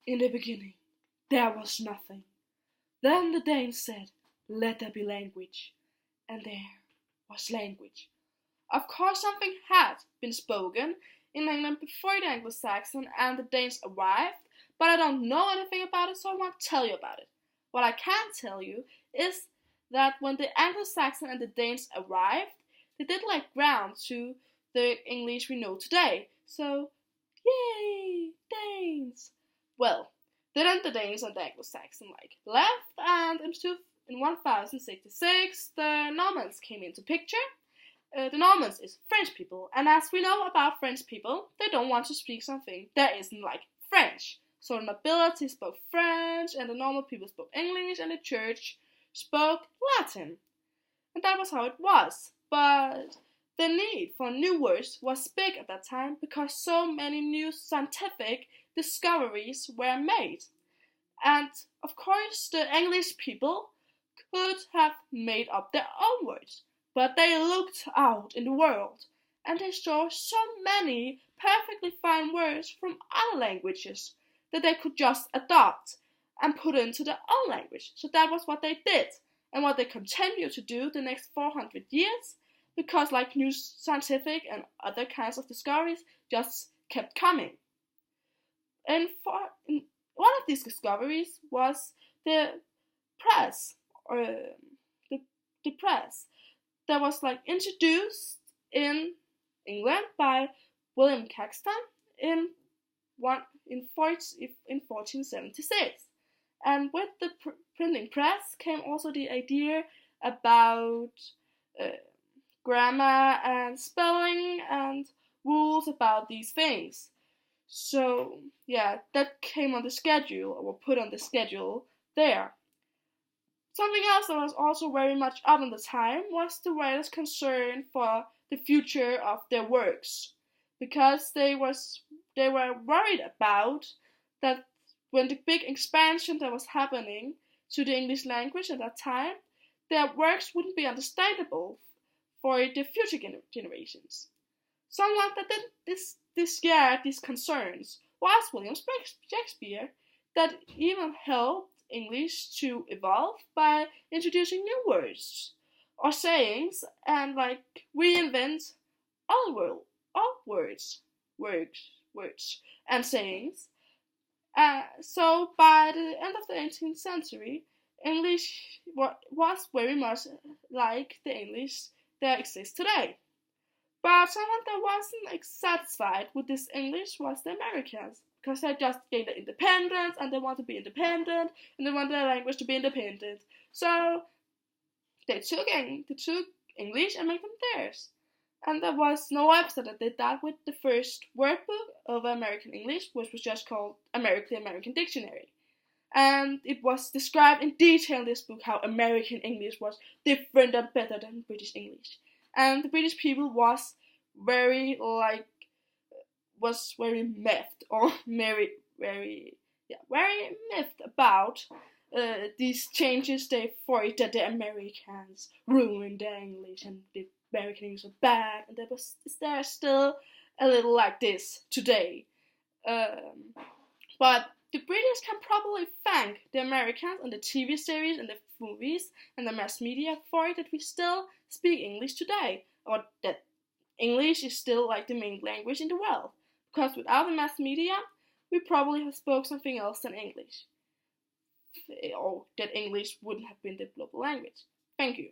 In the beginning, there was nothing. Then the Danes said, "Let there be language." And there was language. Of course, something had been spoken in England before the Anglo-Saxon and the Danes arrived, but I don't know anything about it, so I won't tell you about it. What I can tell you is that when the Anglo-Saxon and the Danes arrived, they did like ground to the English we know today. So, yay, Danes! Well, didn't the Danes and the Anglo-Saxon left, and in 1066 the Normans came into picture. The Normans is French people, and as we know about French people, they don't want to speak something that isn't like French. So the nobility spoke French, and the normal people spoke English, and the church spoke Latin. And that was how it was. But the need for new words was big at that time because so many new scientific discoveries were made. And of course, the English people could have made up their own words, but they looked out in the world and they saw so many perfectly fine words from other languages that they could just adopt and put into their own language. So that was what they did and what they continue to do the next 400 years, because new scientific and other kinds of discoveries just kept coming. And one of these discoveries was the press, or the press that was introduced in England by William Caxton in 1476. And with the printing press came also the idea about grammar and spelling and rules about these things. So yeah, that came on the schedule, or put on the schedule there. Something else that was also very much up in the time was the writers' concern for the future of their works, because they were worried about that when the big expansion that was happening to the English language at that time, their works wouldn't be understandable for the future generations. Someone that did scare these concerns was William Shakespeare, that even helped English to evolve by introducing new words or sayings and reinvent all words and sayings. So by the end of the 18th century, English was very much like the English that exists today. But someone that wasn't satisfied with this English was the Americans, because they just gained their independence and they want to be independent and they want their language to be independent. So they took English and made them theirs. And there was no website that did that with the first word book of American English, which was just called American Dictionary. And it was described in detail in this book how American English was different and better than British English. And the British people was very miffed, or very miffed about these changes. They thought that the Americans ruined their English and the American English was bad, and they're still a little like this today. But the British can probably thank the Americans and the TV series and the movies and the mass media for it that we still speak English today, or that English is still the main language in the world. Because without the mass media, we probably have spoke something else than English, or that English wouldn't have been the global language. Thank you.